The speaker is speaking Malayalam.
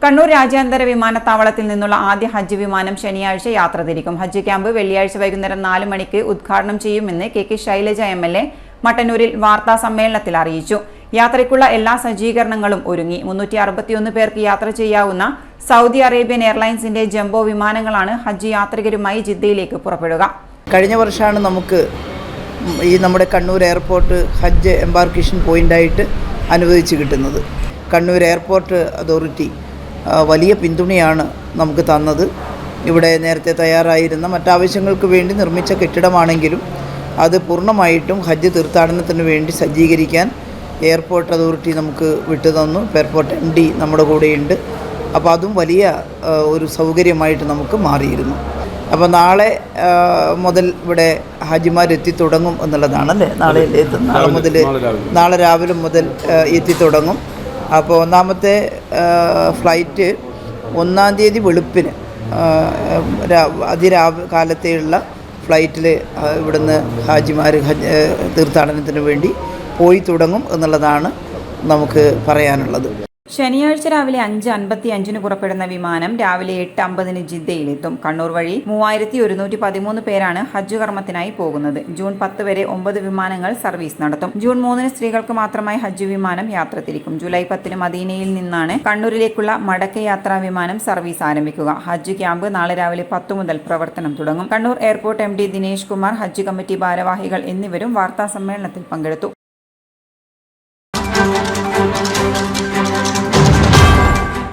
കണ്ണൂർ രാജ്യാന്തര വിമാനത്താവളത്തിൽ നിന്നുള്ള ആദ്യ ഹജ്ജ് വിമാനം ശനിയാഴ്ച യാത്ര തിരിക്കും. ഹജ്ജ് ക്യാമ്പ് വെള്ളിയാഴ്ച വൈകുന്നേരം 4 മണിക്ക് ഉദ്ഘാടനം ചെയ്യുമെന്ന് കെ ശൈലജ MLA മട്ടന്നൂരിൽ വാർത്താ സമ്മേളനത്തിൽ അറിയിച്ചു. യാത്രയ്ക്കുള്ള എല്ലാ സജ്ജീകരണങ്ങളും ഒരുങ്ങി. 361 പേർക്ക് യാത്ര ചെയ്യാവുന്ന സൗദി അറേബ്യൻ എയർലൈൻസിന്റെ ജംബോ വിമാനങ്ങളാണ് ഹജ്ജ് യാത്രികരുമായി ജിദ്ദയിലേക്ക് പുറപ്പെടുക. കഴിഞ്ഞ വർഷമാണ് നമുക്ക് ഈ നമ്മുടെ കണ്ണൂർ എയർപോർട്ട് ഹജ്ജ് എംബാർക്കേഷൻ പോയിൻ്റായിട്ട് അനുവദിച്ച് കിട്ടുന്നത്. കണ്ണൂർ എയർപോർട്ട് അതോറിറ്റി വലിയ പിന്തുണയാണ് നമുക്ക് തന്നത്. ഇവിടെ നേരത്തെ തയ്യാറായിരുന്ന മറ്റാവശ്യങ്ങൾക്ക് വേണ്ടി നിർമ്മിച്ച കെട്ടിടമാണെങ്കിലും അത് പൂർണ്ണമായിട്ടും ഹജ്ജ് തീർത്ഥാടനത്തിന് വേണ്ടി സജ്ജീകരിക്കാൻ എയർപോർട്ട് അതോറിറ്റി നമുക്ക് വിട്ടുതന്നു. എയർപോർട്ട് MD നമ്മുടെ കൂടെയുണ്ട്. അപ്പോൾ അതും വലിയ ഒരു സൗകര്യമായിട്ട് നമുക്ക് മാറിയിരുന്നു. അപ്പോൾ നാളെ മുതൽ ഇവിടെ ഹാജിമാരെത്തിത്തുടങ്ങും എന്നുള്ളതാണല്ലേ. നാളെ രാവിലെ മുതൽ എത്തിത്തുടങ്ങും. അപ്പോൾ ഒന്നാമത്തെ ഫ്ലൈറ്റ് 1-ാം തീയതി വെളുപ്പിന് കാലത്തെയുള്ള ഫ്ലൈറ്റിൽ ഇവിടുന്ന് ഹാജിമാർ തീർത്ഥാടനത്തിന് വേണ്ടി പോയി തുടങ്ങും എന്നുള്ളതാണ് നമുക്ക് പറയാനുള്ളത്. ശനിയാഴ്ച രാവിലെ 5:55 പുറപ്പെടുന്ന വിമാനം രാവിലെ 8:50 ജിദ്ദയിലെത്തും. കണ്ണൂർ വഴി 3113 പേരാണ് ഹജ്ജ് കർമ്മത്തിനായി പോകുന്നത്. ജൂൺ 10 വരെ 9 വിമാനങ്ങൾ സർവീസ് നടത്തും. ജൂൺ 3 സ്ത്രീകൾക്ക് മാത്രമായി ഹജ്ജ് വിമാനം യാത്ര തിരിക്കും. ജൂലൈ 10 മദീനയിൽ നിന്നാണ് കണ്ണൂരിലേക്കുള്ള മടക്കയാത്രാ വിമാനം സർവീസ് ആരംഭിക്കുക. ഹജ്ജ് ക്യാമ്പ് നാളെ രാവിലെ 10 മുതൽ പ്രവർത്തനം തുടങ്ങും. കണ്ണൂർ എയർപോർട്ട് MD ദിനേശ് കുമാർ, ഹജ്ജ് കമ്മിറ്റി ഭാരവാഹികൾ എന്നിവരും വാർത്താ സമ്മേളനത്തിൽ പങ്കെടുത്തു.